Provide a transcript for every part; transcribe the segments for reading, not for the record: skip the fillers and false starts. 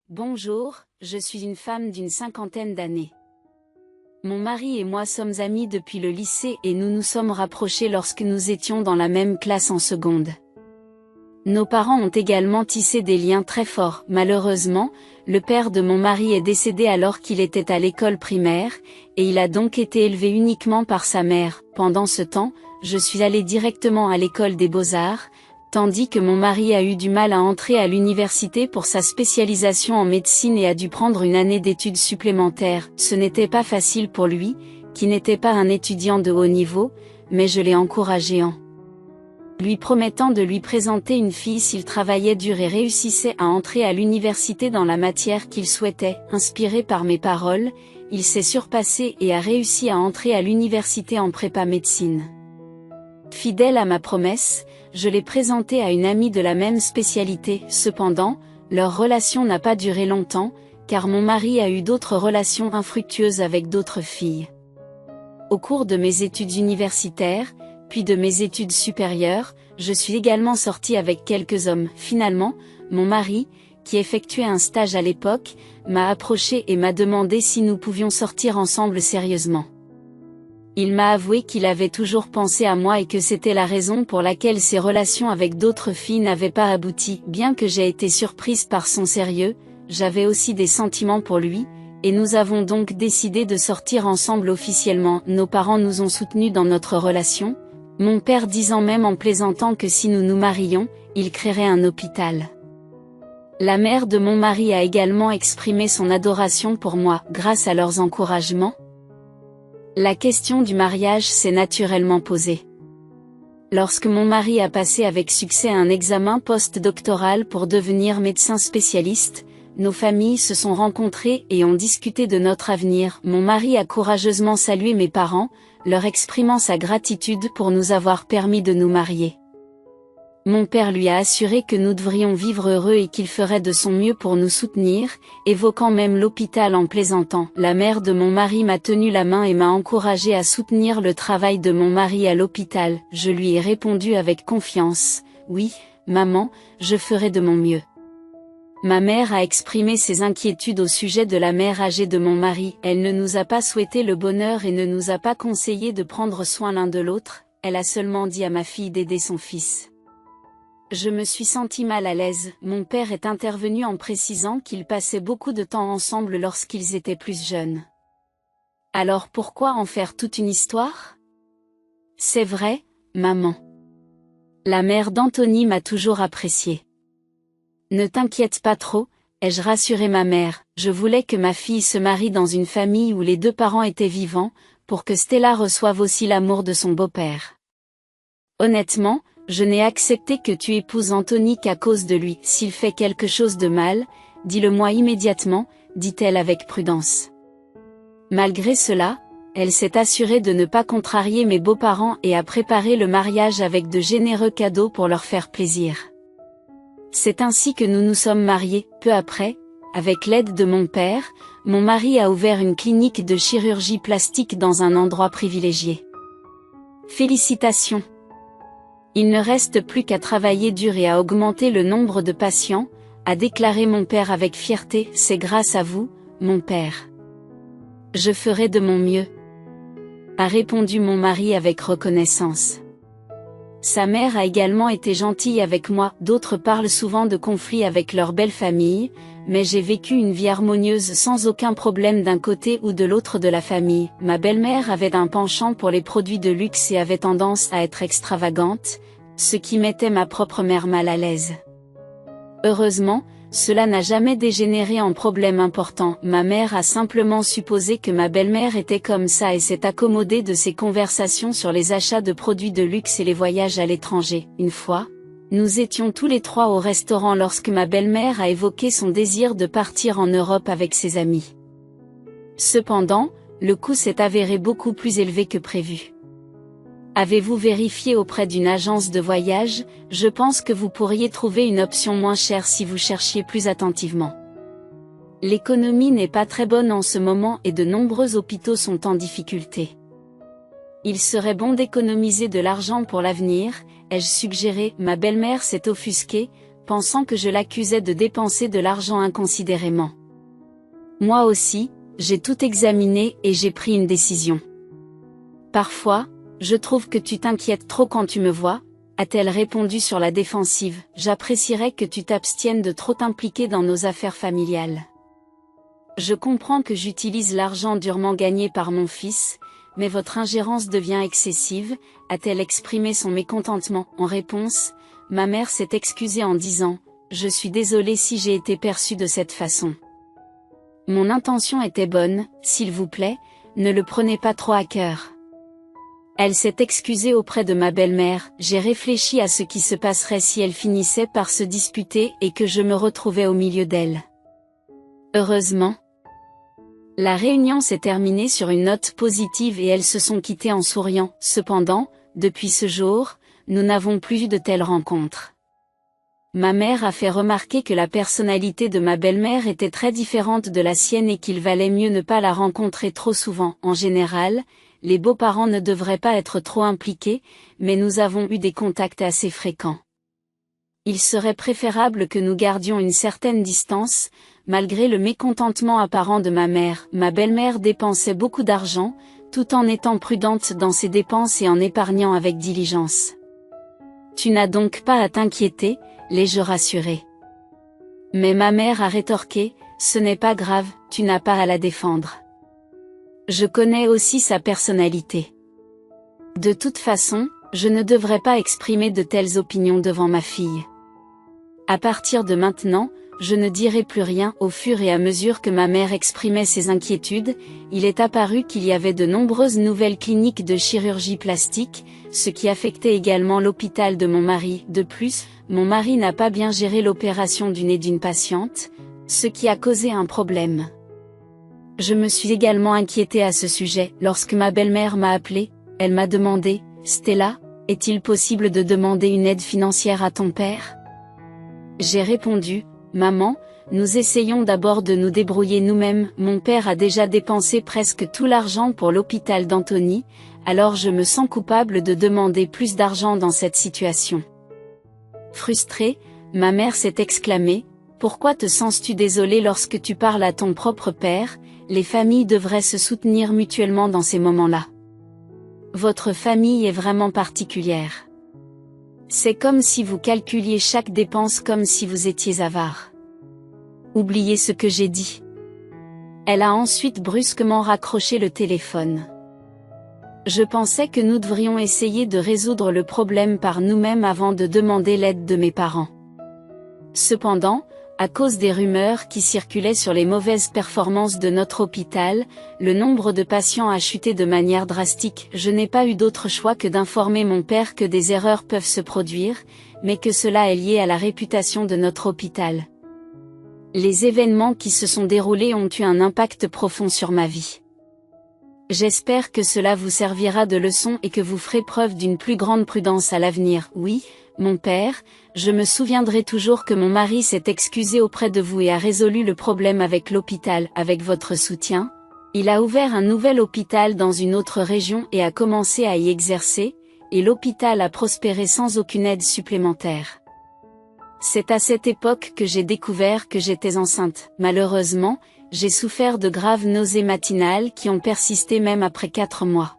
Bonjour, je suis une femme d'une cinquantaine d'années. Mon mari et moi sommes amis depuis le lycée et nous nous sommes rapprochés lorsque nous étions dans la même classe en seconde. Nos parents ont également tissé des liens très forts. Malheureusement, le père de mon mari est décédé alors qu'il était à l'école primaire, et il a donc été élevé uniquement par sa mère. Pendant ce temps, je suis allée directement à l'école des beaux-arts, tandis que mon mari a eu du mal à entrer à l'université pour sa spécialisation en médecine et a dû prendre une année d'études supplémentaires. Ce n'était pas facile pour lui, qui n'était pas un étudiant de haut niveau, mais je l'ai encouragé en lui promettant de lui présenter une fille s'il travaillait dur et réussissait à entrer à l'université dans la matière qu'il souhaitait. Inspiré par mes paroles, il s'est surpassé et a réussi à entrer à l'université en prépa médecine. Fidèle à ma promesse, je l'ai présenté à une amie de la même spécialité. Cependant, leur relation n'a pas duré longtemps, car mon mari a eu d'autres relations infructueuses avec d'autres filles. Au cours de mes études universitaires, puis de mes études supérieures, je suis également sortie avec quelques hommes. Finalement, mon mari, qui effectuait un stage à l'époque, m'a approché et m'a demandé si nous pouvions sortir ensemble sérieusement. Il m'a avoué qu'il avait toujours pensé à moi et que c'était la raison pour laquelle ses relations avec d'autres filles n'avaient pas abouti. Bien que j'ai été surprise par son sérieux, j'avais aussi des sentiments pour lui, et nous avons donc décidé de sortir ensemble officiellement. Nos parents nous ont soutenus dans notre relation, mon père disant même en plaisantant que si nous nous marions, il créerait un hôpital. La mère de mon mari a également exprimé son adoration pour moi. Grâce à leurs encouragements, la question du mariage s'est naturellement posée. Lorsque mon mari a passé avec succès un examen post-doctoral pour devenir médecin spécialiste, nos familles se sont rencontrées et ont discuté de notre avenir. Mon mari a courageusement salué mes parents, leur exprimant sa gratitude pour nous avoir permis de nous marier. Mon père lui a assuré que nous devrions vivre heureux et qu'il ferait de son mieux pour nous soutenir, évoquant même l'hôpital en plaisantant. La mère de mon mari m'a tenu la main et m'a encouragé à soutenir le travail de mon mari à l'hôpital. Je lui ai répondu avec confiance, « Oui, maman, je ferai de mon mieux. » Ma mère a exprimé ses inquiétudes au sujet de la mère âgée de mon mari. Elle ne nous a pas souhaité le bonheur et ne nous a pas conseillé de prendre soin l'un de l'autre, elle a seulement dit à ma fille d'aider son fils. Je me suis sentie mal à l'aise. Mon père est intervenu en précisant qu'ils passaient beaucoup de temps ensemble lorsqu'ils étaient plus jeunes. Alors pourquoi en faire toute une histoire? C'est vrai, maman. La mère d'Anthony m'a toujours appréciée. Ne t'inquiète pas trop, ai-je rassuré ma mère, je voulais que ma fille se marie dans une famille où les deux parents étaient vivants, pour que Stella reçoive aussi l'amour de son beau-père. Honnêtement, je n'ai accepté que tu épouses Anthony qu'à cause de lui. S'il fait quelque chose de mal, dis-le-moi immédiatement, dit-elle avec prudence. Malgré cela, elle s'est assurée de ne pas contrarier mes beaux-parents et a préparé le mariage avec de généreux cadeaux pour leur faire plaisir. C'est ainsi que nous nous sommes mariés. Peu après, avec l'aide de mon père, mon mari a ouvert une clinique de chirurgie plastique dans un endroit privilégié. Félicitations! Il ne reste plus qu'à travailler dur et à augmenter le nombre de patients, a déclaré mon père avec fierté. C'est grâce à vous, mon père. Je ferai de mon mieux, a répondu mon mari avec reconnaissance. Sa mère a également été gentille avec moi. D'autres parlent souvent de conflits avec leur belle famille, mais j'ai vécu une vie harmonieuse sans aucun problème d'un côté ou de l'autre de la famille. Ma belle-mère avait un penchant pour les produits de luxe et avait tendance à être extravagante, ce qui mettait ma propre mère mal à l'aise. Heureusement, cela n'a jamais dégénéré en problème important. Ma mère a simplement supposé que ma belle-mère était comme ça et s'est accommodée de ces conversations sur les achats de produits de luxe et les voyages à l'étranger. Une fois, nous étions tous les trois au restaurant lorsque ma belle-mère a évoqué son désir de partir en Europe avec ses amis. Cependant, le coût s'est avéré beaucoup plus élevé que prévu. Avez-vous vérifié auprès d'une agence de voyage? Je pense que vous pourriez trouver une option moins chère si vous cherchiez plus attentivement. L'économie n'est pas très bonne en ce moment et de nombreux hôpitaux sont en difficulté. Il serait bon d'économiser de l'argent pour l'avenir, ai-je suggéré. Ma belle-mère s'est offusquée, pensant que je l'accusais de dépenser de l'argent inconsidérément. Moi aussi, j'ai tout examiné et j'ai pris une décision. Parfois, je trouve que tu t'inquiètes trop quand tu me vois, a-t-elle répondu sur la défensive. J'apprécierais que tu t'abstiennes de trop t'impliquer dans nos affaires familiales. Je comprends que j'utilise l'argent durement gagné par mon fils, mais votre ingérence devient excessive, a-t-elle exprimé son mécontentement. En réponse, ma mère s'est excusée en disant « Je suis désolée si j'ai été perçue de cette façon. Mon intention était bonne, s'il vous plaît, ne le prenez pas trop à cœur. » Elle s'est excusée auprès de ma belle-mère. J'ai réfléchi à ce qui se passerait si elle finissait par se disputer et que je me retrouvais au milieu d'elle. Heureusement, la réunion s'est terminée sur une note positive et elles se sont quittées en souriant. Cependant, depuis ce jour, nous n'avons plus eu de telles rencontres. Ma mère a fait remarquer que la personnalité de ma belle-mère était très différente de la sienne et qu'il valait mieux ne pas la rencontrer trop souvent. En général, les beaux-parents ne devraient pas être trop impliqués, mais nous avons eu des contacts assez fréquents. Il serait préférable que nous gardions une certaine distance, malgré le mécontentement apparent de ma mère. Ma belle-mère dépensait beaucoup d'argent, tout en étant prudente dans ses dépenses et en épargnant avec diligence. Tu n'as donc pas à t'inquiéter, l'ai-je rassurée. Mais ma mère a rétorqué, ce n'est pas grave, tu n'as pas à la défendre. Je connais aussi sa personnalité. De toute façon, je ne devrais pas exprimer de telles opinions devant ma fille. À partir de maintenant, je ne dirai plus rien. Au fur et à mesure que ma mère exprimait ses inquiétudes, il est apparu qu'il y avait de nombreuses nouvelles cliniques de chirurgie plastique, ce qui affectait également l'hôpital de mon mari. De plus, mon mari n'a pas bien géré l'opération du nez d'une patiente, ce qui a causé un problème. Je me suis également inquiétée à ce sujet. Lorsque ma belle-mère m'a appelée, elle m'a demandé « Stella, est-il possible de demander une aide financière à ton père ?» J'ai répondu « Maman, nous essayons d'abord de nous débrouiller nous-mêmes. Mon père a déjà dépensé presque tout l'argent pour l'hôpital d'Antony, alors je me sens coupable de demander plus d'argent dans cette situation. » Frustrée, ma mère s'est exclamée « Pourquoi te sens-tu désolée lorsque tu parles à ton propre père? Les familles devraient se soutenir mutuellement dans ces moments-là. Votre famille est vraiment particulière. C'est comme si vous calculiez chaque dépense comme si vous étiez avare. Oubliez ce que j'ai dit. » Elle a ensuite brusquement raccroché le téléphone. Je pensais que nous devrions essayer de résoudre le problème par nous-mêmes avant de demander l'aide de mes parents. Cependant, à cause des rumeurs qui circulaient sur les mauvaises performances de notre hôpital, le nombre de patients a chuté de manière drastique. Je n'ai pas eu d'autre choix que d'informer mon père que des erreurs peuvent se produire, mais que cela est lié à la réputation de notre hôpital. Les événements qui se sont déroulés ont eu un impact profond sur ma vie. J'espère que cela vous servira de leçon et que vous ferez preuve d'une plus grande prudence à l'avenir. Oui, mon père, je me souviendrai toujours que mon mari s'est excusé auprès de vous et a résolu le problème avec l'hôpital. Avec votre soutien, il a ouvert un nouvel hôpital dans une autre région et a commencé à y exercer, et l'hôpital a prospéré sans aucune aide supplémentaire. C'est à cette époque que j'ai découvert que j'étais enceinte. Malheureusement, j'ai souffert de graves nausées matinales qui ont persisté même après 4 mois.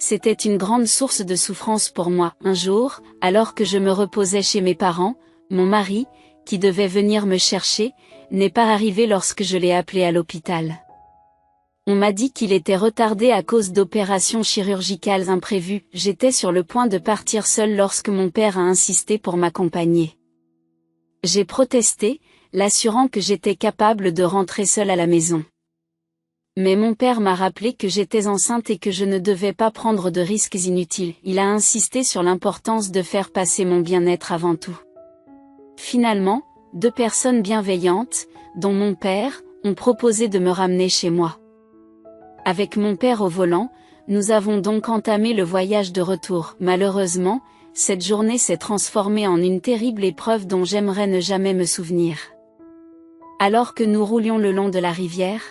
C'était une grande source de souffrance pour moi. Un jour, alors que je me reposais chez mes parents, mon mari, qui devait venir me chercher, n'est pas arrivé lorsque je l'ai appelé à l'hôpital. On m'a dit qu'il était retardé à cause d'opérations chirurgicales imprévues. J'étais sur le point de partir seule lorsque mon père a insisté pour m'accompagner. J'ai protesté, l'assurant que j'étais capable de rentrer seule à la maison. Mais mon père m'a rappelé que j'étais enceinte et que je ne devais pas prendre de risques inutiles. Il a insisté sur l'importance de faire passer mon bien-être avant tout. Finalement, 2 personnes bienveillantes, dont mon père, ont proposé de me ramener chez moi. Avec mon père au volant, nous avons donc entamé le voyage de retour. Malheureusement, cette journée s'est transformée en une terrible épreuve dont j'aimerais ne jamais me souvenir. Alors que nous roulions le long de la rivière,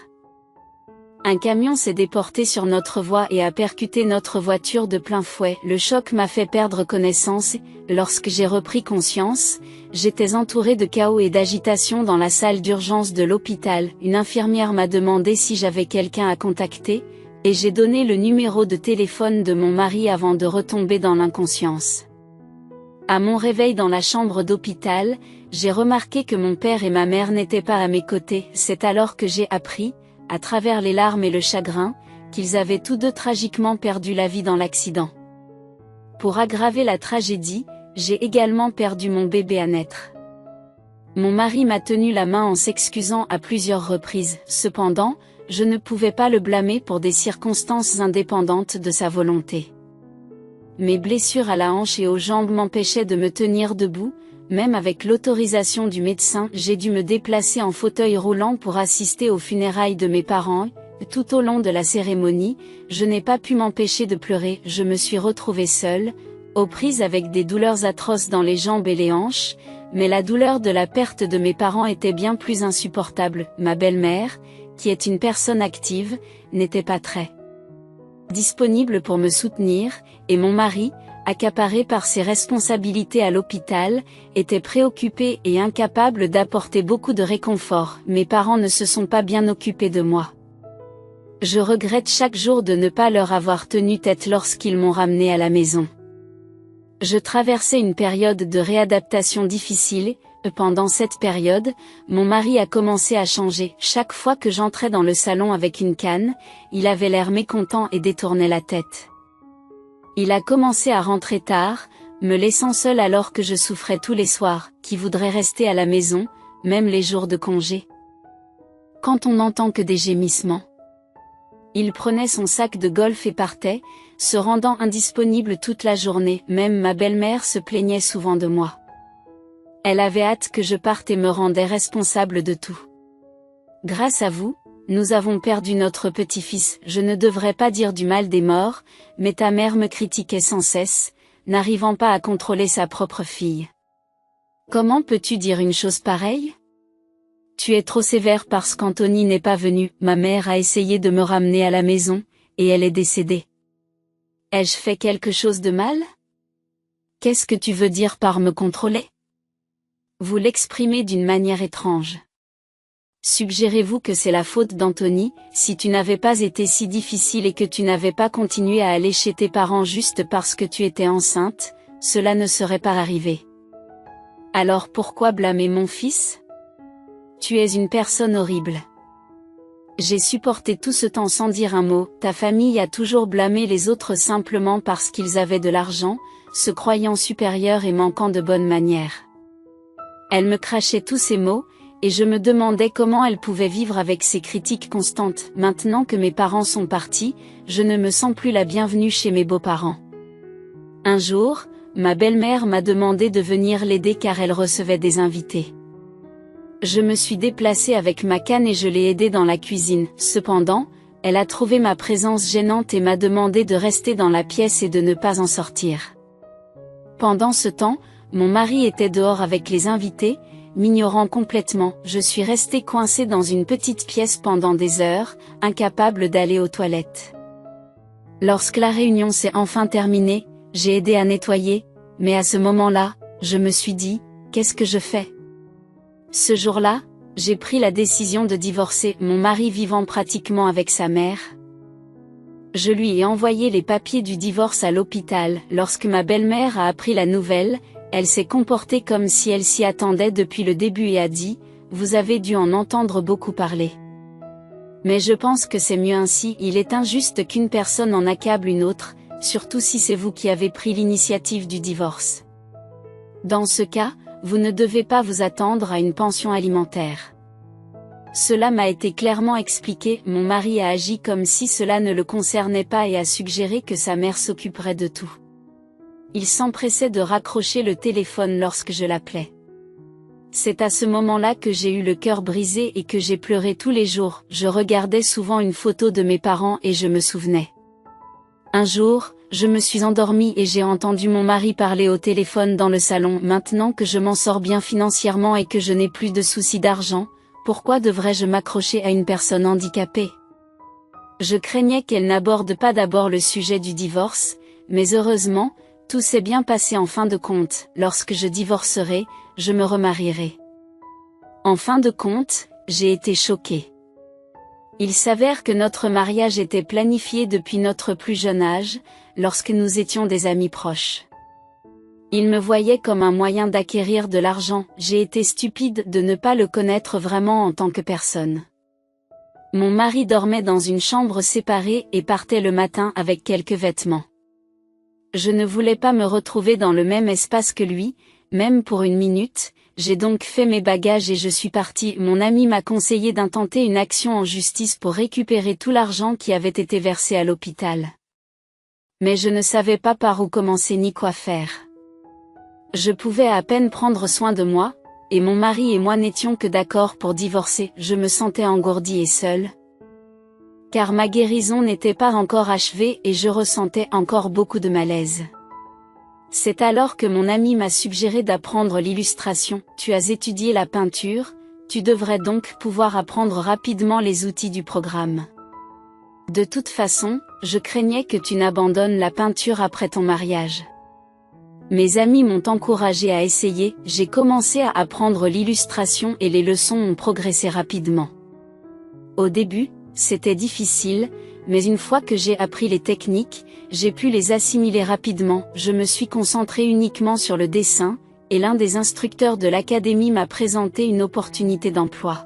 Un camion s'est déporté sur notre voie et a percuté notre voiture de plein fouet. Le choc m'a fait perdre connaissance. Lorsque j'ai repris conscience, j'étais entourée de chaos et d'agitation dans la salle d'urgence de l'hôpital. Une infirmière m'a demandé si j'avais quelqu'un à contacter, et j'ai donné le numéro de téléphone de mon mari avant de retomber dans l'inconscience. À mon réveil dans la chambre d'hôpital, j'ai remarqué que mon père et ma mère n'étaient pas à mes côtés. C'est alors que j'ai appris, à travers les larmes et le chagrin, qu'ils avaient tous deux tragiquement perdu la vie dans l'accident. Pour aggraver la tragédie, j'ai également perdu mon bébé à naître. Mon mari m'a tenu la main en s'excusant à plusieurs reprises. Cependant, je ne pouvais pas le blâmer pour des circonstances indépendantes de sa volonté. Mes blessures à la hanche et aux jambes m'empêchaient de me tenir debout. Même avec l'autorisation du médecin, j'ai dû me déplacer en fauteuil roulant pour assister aux funérailles de mes parents. Tout au long de la cérémonie, je n'ai pas pu m'empêcher de pleurer. Je me suis retrouvée seule, aux prises avec des douleurs atroces dans les jambes et les hanches, mais la douleur de la perte de mes parents était bien plus insupportable. Ma belle-mère, qui est une personne active, n'était pas très disponible pour me soutenir, et mon mari, accaparé par ses responsabilités à l'hôpital, était préoccupé et incapable d'apporter beaucoup de réconfort. Mes parents ne se sont pas bien occupés de moi. Je regrette chaque jour de ne pas leur avoir tenu tête lorsqu'ils m'ont ramené à la maison. Je traversais une période de réadaptation difficile. Pendant cette période, mon mari a commencé à changer. Chaque fois que j'entrais dans le salon avec une canne, il avait l'air mécontent et détournait la tête. Il a commencé à rentrer tard, me laissant seule alors que je souffrais tous les soirs. Qui voudrait rester à la maison, même les jours de congé? Quand on n'entend que des gémissements. Il prenait son sac de golf et partait, se rendant indisponible toute la journée. Même ma belle-mère se plaignait souvent de moi. Elle avait hâte que je parte et me rendait responsable de tout. Grâce à vous, nous avons perdu notre petit-fils. Je ne devrais pas dire du mal des morts, mais ta mère me critiquait sans cesse, n'arrivant pas à contrôler sa propre fille. Comment peux-tu dire une chose pareille? Tu es trop sévère parce qu'Anthony n'est pas venu. Ma mère a essayé de me ramener à la maison, et elle est décédée. Ai-je fait quelque chose de mal? Qu'est-ce que tu veux dire par me contrôler? Vous l'exprimez d'une manière étrange. Suggérez-vous que c'est la faute d'Anthony? Si tu n'avais pas été si difficile et que tu n'avais pas continué à aller chez tes parents juste parce que tu étais enceinte, cela ne serait pas arrivé. Alors pourquoi blâmer mon fils? Tu es une personne horrible. J'ai supporté tout ce temps sans dire un mot. Ta famille a toujours blâmé les autres simplement parce qu'ils avaient de l'argent, se croyant supérieurs et manquant de bonnes manières. Elle me crachait tous ces mots, et je me demandais comment elle pouvait vivre avec ces critiques constantes. Maintenant que mes parents sont partis, je ne me sens plus la bienvenue chez mes beaux-parents. Un jour, ma belle-mère m'a demandé de venir l'aider car elle recevait des invités. Je me suis déplacée avec ma canne et je l'ai aidée dans la cuisine. Cependant, elle a trouvé ma présence gênante et m'a demandé de rester dans la pièce et de ne pas en sortir. Pendant ce temps, mon mari était dehors avec les invités, m'ignorant complètement. Je suis restée coincée dans une petite pièce pendant des heures, incapable d'aller aux toilettes. Lorsque la réunion s'est enfin terminée, j'ai aidé à nettoyer, mais à ce moment-là, je me suis dit, qu'est-ce que je fais? Ce jour-là, j'ai pris la décision de divorcer, mon mari vivant pratiquement avec sa mère. Je lui ai envoyé les papiers du divorce à l'hôpital. Lorsque ma belle-mère a appris la nouvelle, elle s'est comportée comme si elle s'y attendait depuis le début et a dit, « Vous avez dû en entendre beaucoup parler. » Mais je pense que c'est mieux ainsi. Il est injuste qu'une personne en accable une autre, surtout si c'est vous qui avez pris l'initiative du divorce. Dans ce cas, vous ne devez pas vous attendre à une pension alimentaire. Cela m'a été clairement expliqué. Mon mari a agi comme si cela ne le concernait pas et a suggéré que sa mère s'occuperait de tout. Il s'empressait de raccrocher le téléphone lorsque je l'appelais. C'est à ce moment-là que j'ai eu le cœur brisé et que j'ai pleuré tous les jours. Je regardais souvent une photo de mes parents et je me souvenais. Un jour, je me suis endormie et j'ai entendu mon mari parler au téléphone dans le salon. Maintenant que je m'en sors bien financièrement et que je n'ai plus de soucis d'argent, pourquoi devrais-je m'accrocher à une personne handicapée? Je craignais qu'elle n'aborde pas d'abord le sujet du divorce, mais heureusement, tout s'est bien passé en fin de compte. Lorsque je divorcerai, je me remarierai. En fin de compte, j'ai été choquée. Il s'avère que notre mariage était planifié depuis notre plus jeune âge, lorsque nous étions des amis proches. Il me voyait comme un moyen d'acquérir de l'argent. J'ai été stupide de ne pas le connaître vraiment en tant que personne. Mon mari dormait dans une chambre séparée et partait le matin avec quelques vêtements. Je ne voulais pas me retrouver dans le même espace que lui, même pour une minute. J'ai donc fait mes bagages et je suis partie. Mon ami m'a conseillé d'intenter une action en justice pour récupérer tout l'argent qui avait été versé à l'hôpital. Mais je ne savais pas par où commencer ni quoi faire. Je pouvais à peine prendre soin de moi, et mon mari et moi n'étions que d'accord pour divorcer. Je me sentais engourdie et seule. Car ma guérison n'était pas encore achevée et je ressentais encore beaucoup de malaise. C'est alors que mon ami m'a suggéré d'apprendre l'illustration. Tu as étudié la peinture, tu devrais donc pouvoir apprendre rapidement les outils du programme. De toute façon, je craignais que tu n'abandonnes la peinture après ton mariage. Mes amis m'ont encouragé à essayer, j'ai commencé à apprendre l'illustration et les leçons ont progressé rapidement. Au début, c'était difficile, mais une fois que j'ai appris les techniques, j'ai pu les assimiler rapidement. Je me suis concentrée uniquement sur le dessin, et l'un des instructeurs de l'académie m'a présenté une opportunité d'emploi.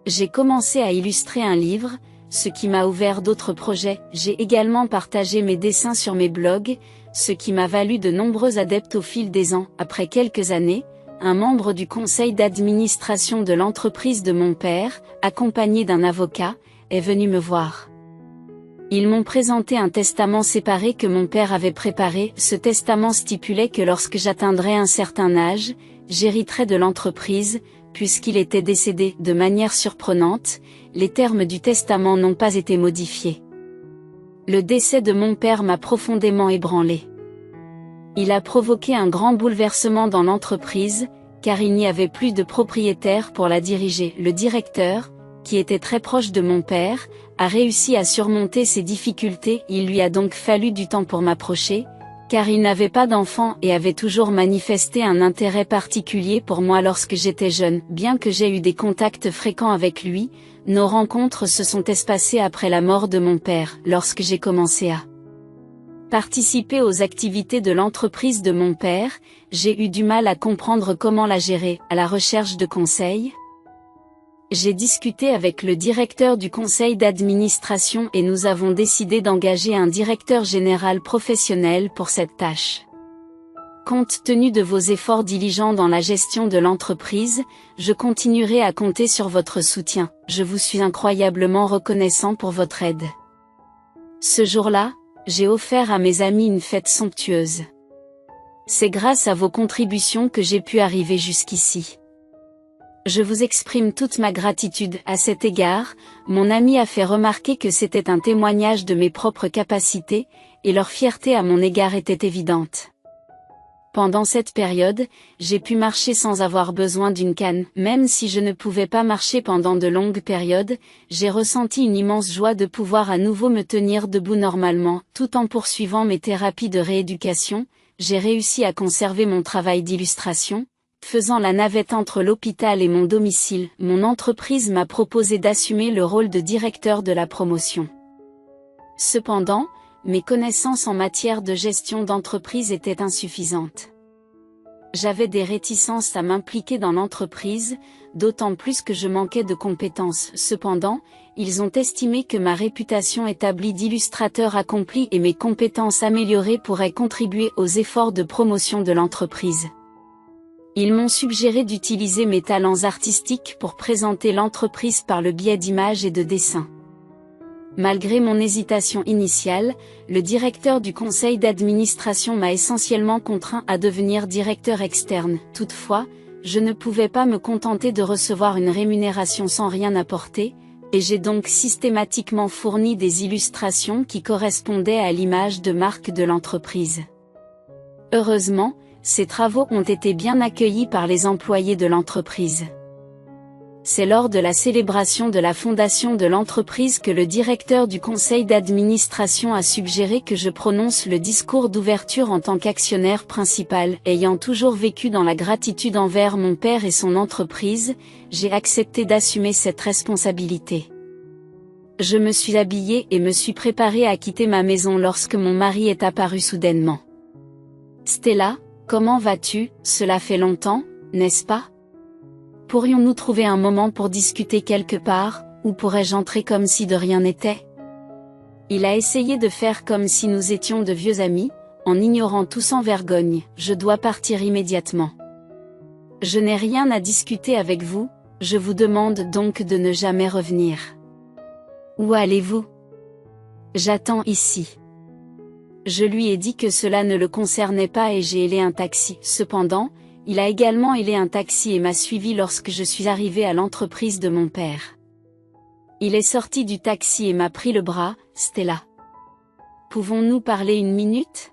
J'ai commencé à illustrer un livre, ce qui m'a ouvert d'autres projets. J'ai également partagé mes dessins sur mes blogs, ce qui m'a valu de nombreux adeptes au fil des ans. Après quelques années, un membre du conseil d'administration de l'entreprise de mon père, accompagné d'un avocat, est venu me voir. Ils m'ont présenté un testament séparé que mon père avait préparé. Ce testament stipulait que lorsque j'atteindrais un certain âge, j'hériterais de l'entreprise, puisqu'il était décédé. De manière surprenante, les termes du testament n'ont pas été modifiés. Le décès de mon père m'a profondément ébranlé. Il a provoqué un grand bouleversement dans l'entreprise, car il n'y avait plus de propriétaire pour la diriger. Le directeur, qui était très proche de mon père, a réussi à surmonter ces difficultés. Il lui a donc fallu du temps pour m'approcher, car il n'avait pas d'enfant et avait toujours manifesté un intérêt particulier pour moi lorsque j'étais jeune. Bien que j'ai eu des contacts fréquents avec lui, nos rencontres se sont espacées après la mort de mon père. Lorsque j'ai commencé à participer aux activités de l'entreprise de mon père, j'ai eu du mal à comprendre comment la gérer. À la recherche de conseils, j'ai discuté avec le directeur du conseil d'administration et nous avons décidé d'engager un directeur général professionnel pour cette tâche. Compte tenu de vos efforts diligents dans la gestion de l'entreprise, je continuerai à compter sur votre soutien. Je vous suis incroyablement reconnaissant pour votre aide. Ce jour-là, j'ai offert à mes amis une fête somptueuse. C'est grâce à vos contributions que j'ai pu arriver jusqu'ici. Je vous exprime toute ma gratitude. À cet égard, mon ami a fait remarquer que c'était un témoignage de mes propres capacités, et leur fierté à mon égard était évidente. Pendant cette période, j'ai pu marcher sans avoir besoin d'une canne. Même si je ne pouvais pas marcher pendant de longues périodes, j'ai ressenti une immense joie de pouvoir à nouveau me tenir debout normalement. Tout en poursuivant mes thérapies de rééducation, j'ai réussi à conserver mon travail d'illustration. Faisant la navette entre l'hôpital et mon domicile, mon entreprise m'a proposé d'assumer le rôle de directeur de la promotion. Cependant, mes connaissances en matière de gestion d'entreprise étaient insuffisantes. J'avais des réticences à m'impliquer dans l'entreprise, d'autant plus que je manquais de compétences. Cependant, ils ont estimé que ma réputation établie d'illustrateur accompli et mes compétences améliorées pourraient contribuer aux efforts de promotion de l'entreprise. Ils m'ont suggéré d'utiliser mes talents artistiques pour présenter l'entreprise par le biais d'images et de dessins. Malgré mon hésitation initiale, le directeur du conseil d'administration m'a essentiellement contraint à devenir directeur externe. Toutefois, je ne pouvais pas me contenter de recevoir une rémunération sans rien apporter, et j'ai donc systématiquement fourni des illustrations qui correspondaient à l'image de marque de l'entreprise. Heureusement, ces travaux ont été bien accueillis par les employés de l'entreprise. C'est lors de la célébration de la fondation de l'entreprise que le directeur du conseil d'administration a suggéré que je prononce le discours d'ouverture en tant qu'actionnaire principal. Ayant toujours vécu dans la gratitude envers mon père et son entreprise, j'ai accepté d'assumer cette responsabilité. Je me suis habillée et me suis préparée à quitter ma maison lorsque mon mari est apparu soudainement. « Stella, comment vas-tu? Cela fait longtemps, n'est-ce pas? Pourrions-nous trouver un moment pour discuter quelque part, ou pourrais-je entrer comme si de rien n'était ?» Il a essayé de faire comme si nous étions de vieux amis, en ignorant tout sans vergogne. « Je dois partir immédiatement. Je n'ai rien à discuter avec vous, je vous demande donc de ne jamais revenir. » Où allez-vous? J'attends ici. Je lui ai dit que cela ne le concernait pas et j'ai hélé un taxi. Cependant, il a également hélé un taxi et m'a suivi lorsque je suis arrivée à l'entreprise de mon père. Il est sorti du taxi et m'a pris le bras. « Stella. Pouvons-nous parler une minute ?»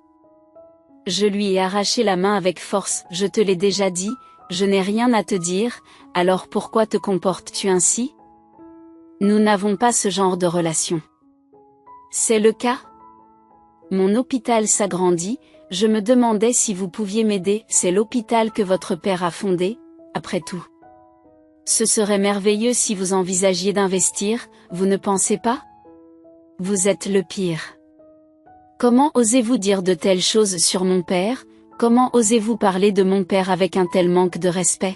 Je lui ai arraché la main avec force. « Je te l'ai déjà dit, je n'ai rien à te dire, alors pourquoi te comportes-tu ainsi? Nous n'avons pas ce genre de relation. » C'est le cas? Mon hôpital s'agrandit, je me demandais si vous pouviez m'aider. C'est l'hôpital que votre père a fondé, après tout. Ce serait merveilleux si vous envisagiez d'investir, vous ne pensez pas? Vous êtes le pire. Comment osez-vous dire de telles choses sur mon père? Comment osez-vous parler de mon père avec un tel manque de respect?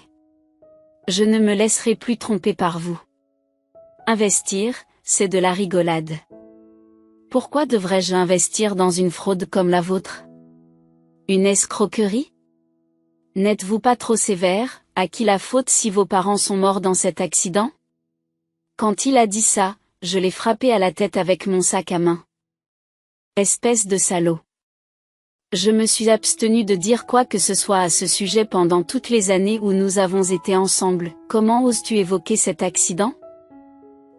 Je ne me laisserai plus tromper par vous. Investir, c'est de la rigolade. Pourquoi devrais-je investir dans une fraude comme la vôtre? Une escroquerie? N'êtes-vous pas trop sévère? À qui la faute si vos parents sont morts dans cet accident? Quand il a dit ça, je l'ai frappé à la tête avec mon sac à main. Espèce de salaud. Je me suis abstenue de dire quoi que ce soit à ce sujet pendant toutes les années où nous avons été ensemble. Comment oses-tu évoquer cet accident?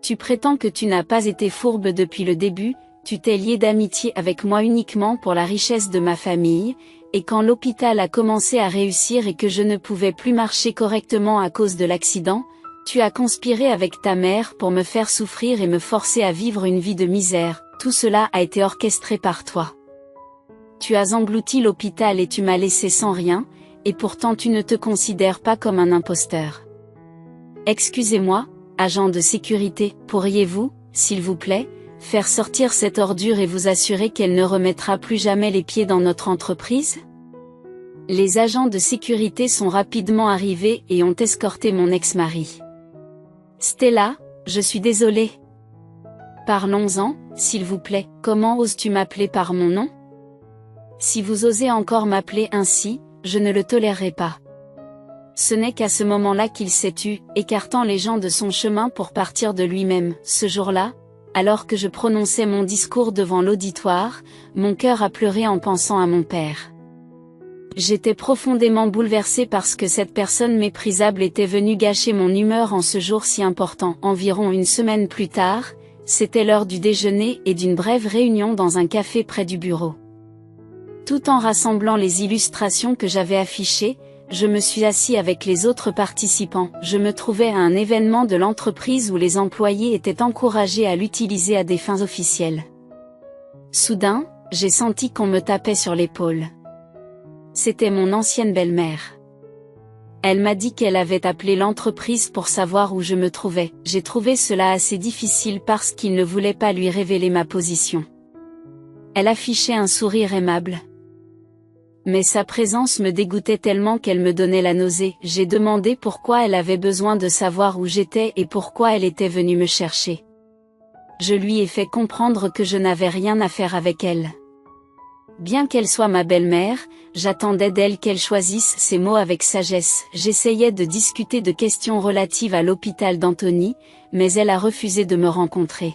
Tu prétends que tu n'as pas été fourbe depuis le début, tu t'es lié d'amitié avec moi uniquement pour la richesse de ma famille, et quand l'hôpital a commencé à réussir et que je ne pouvais plus marcher correctement à cause de l'accident, tu as conspiré avec ta mère pour me faire souffrir et me forcer à vivre une vie de misère. Tout cela a été orchestré par toi. Tu as englouti l'hôpital et tu m'as laissé sans rien, et pourtant tu ne te considères pas comme un imposteur. Excusez-moi, agent de sécurité, pourriez-vous, s'il vous plaît, faire sortir cette ordure et vous assurer qu'elle ne remettra plus jamais les pieds dans notre entreprise? Les agents de sécurité sont rapidement arrivés et ont escorté mon ex-mari. Stella, je suis désolée. Parlons-en, s'il vous plaît, comment oses-tu m'appeler par mon nom? Si vous osez encore m'appeler ainsi, je ne le tolérerai pas. Ce n'est qu'à ce moment-là qu'il s'est tu, écartant les gens de son chemin pour partir de lui-même. Ce jour-là, alors que je prononçais mon discours devant l'auditoire, mon cœur a pleuré en pensant à mon père. J'étais profondément bouleversée parce que cette personne méprisable était venue gâcher mon humeur en ce jour si important. Environ une semaine plus tard, c'était l'heure du déjeuner et d'une brève réunion dans un café près du bureau. Tout en rassemblant les illustrations que j'avais affichées, je me suis assis avec les autres participants. Je me trouvais à un événement de l'entreprise où les employés étaient encouragés à l'utiliser à des fins officielles. Soudain, j'ai senti qu'on me tapait sur l'épaule. C'était mon ancienne belle-mère. Elle m'a dit qu'elle avait appelé l'entreprise pour savoir où je me trouvais. J'ai trouvé cela assez difficile parce qu'il ne voulait pas lui révéler ma position. Elle affichait un sourire aimable. Mais sa présence me dégoûtait tellement qu'elle me donnait la nausée. J'ai demandé pourquoi elle avait besoin de savoir où j'étais et pourquoi elle était venue me chercher. Je lui ai fait comprendre que je n'avais rien à faire avec elle. Bien qu'elle soit ma belle-mère, j'attendais d'elle qu'elle choisisse ses mots avec sagesse. J'essayais de discuter de questions relatives à l'hôpital d'Antony, mais elle a refusé de me rencontrer.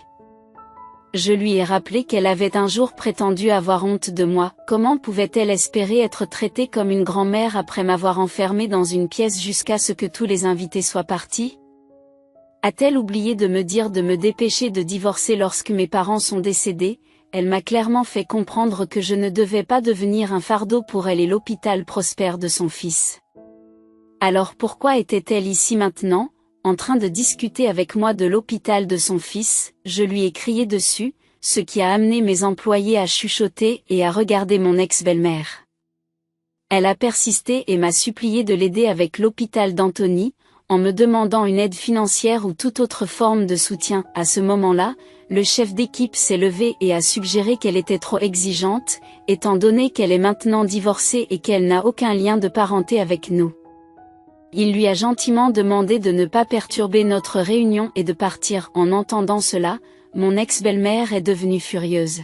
Je lui ai rappelé qu'elle avait un jour prétendu avoir honte de moi. Comment pouvait-elle espérer être traitée comme une grand-mère après m'avoir enfermée dans une pièce jusqu'à ce que tous les invités soient partis? A-t-elle oublié de me dire de me dépêcher de divorcer lorsque mes parents sont décédés? Elle m'a clairement fait comprendre que je ne devais pas devenir un fardeau pour elle et l'hôpital prospère de son fils. Alors pourquoi était-elle ici maintenant, En train de discuter avec moi de l'hôpital de son fils, je lui ai crié dessus, ce qui a amené mes employés à chuchoter et à regarder mon ex-belle-mère. Elle a persisté et m'a supplié de l'aider avec l'hôpital d'Antony, en me demandant une aide financière ou toute autre forme de soutien. À ce moment-là, le chef d'équipe s'est levé et a suggéré qu'elle était trop exigeante, étant donné qu'elle est maintenant divorcée et qu'elle n'a aucun lien de parenté avec nous. Il lui a gentiment demandé de ne pas perturber notre réunion et de partir. En entendant cela, mon ex-belle-mère est devenue furieuse.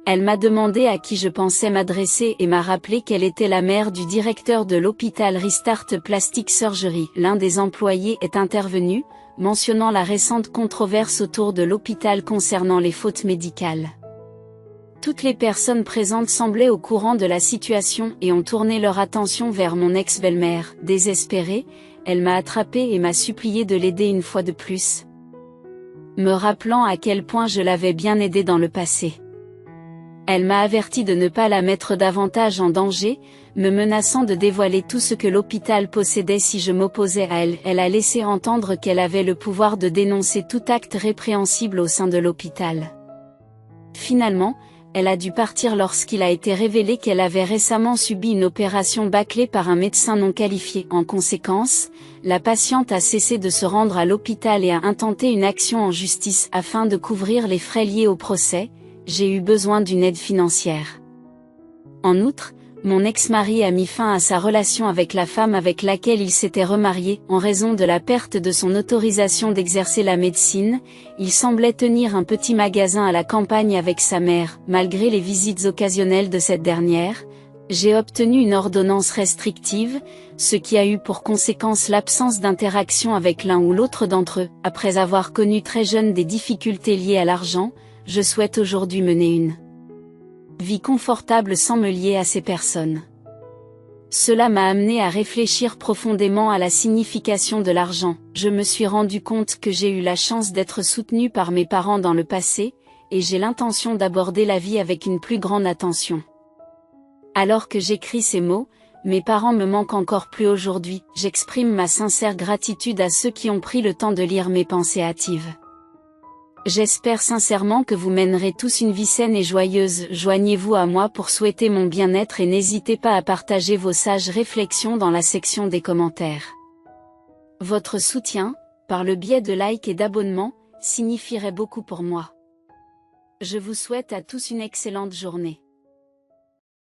Elle m'a demandé à qui je pensais m'adresser et m'a rappelé qu'elle était la mère du directeur de l'hôpital Restart Plastic Surgery. L'un des employés est intervenu, mentionnant la récente controverse autour de l'hôpital concernant les fautes médicales. Toutes les personnes présentes semblaient au courant de la situation et ont tourné leur attention vers mon ex-belle-mère. Désespérée, elle m'a attrapée et m'a supplié de l'aider une fois de plus, me rappelant à quel point je l'avais bien aidée dans le passé. Elle m'a averti de ne pas la mettre davantage en danger, me menaçant de dévoiler tout ce que l'hôpital possédait si je m'opposais à elle. Elle a laissé entendre qu'elle avait le pouvoir de dénoncer tout acte répréhensible au sein de l'hôpital. Finalement, elle a dû partir lorsqu'il a été révélé qu'elle avait récemment subi une opération bâclée par un médecin non qualifié. En conséquence, la patiente a cessé de se rendre à l'hôpital et a intenté une action en justice afin de couvrir les frais liés au procès. J'ai eu besoin d'une aide financière. En outre, mon ex-mari a mis fin à sa relation avec la femme avec laquelle il s'était remarié. En raison de la perte de son autorisation d'exercer la médecine, il semblait tenir un petit magasin à la campagne avec sa mère. Malgré les visites occasionnelles de cette dernière, j'ai obtenu une ordonnance restrictive, ce qui a eu pour conséquence l'absence d'interaction avec l'un ou l'autre d'entre eux. Après avoir connu très jeune des difficultés liées à l'argent, je souhaite aujourd'hui mener une vie confortable sans me lier à ces personnes. Cela m'a amené à réfléchir profondément à la signification de l'argent. Je me suis rendu compte que j'ai eu la chance d'être soutenue par mes parents dans le passé, et j'ai l'intention d'aborder la vie avec une plus grande attention. Alors que j'écris ces mots, mes parents me manquent encore plus aujourd'hui. J'exprime ma sincère gratitude à ceux qui ont pris le temps de lire mes pensées hâtives. J'espère sincèrement que vous mènerez tous une vie saine et joyeuse. Joignez-vous à moi pour souhaiter mon bien-être et n'hésitez pas à partager vos sages réflexions dans la section des commentaires. Votre soutien, par le biais de likes et d'abonnements, signifierait beaucoup pour moi. Je vous souhaite à tous une excellente journée.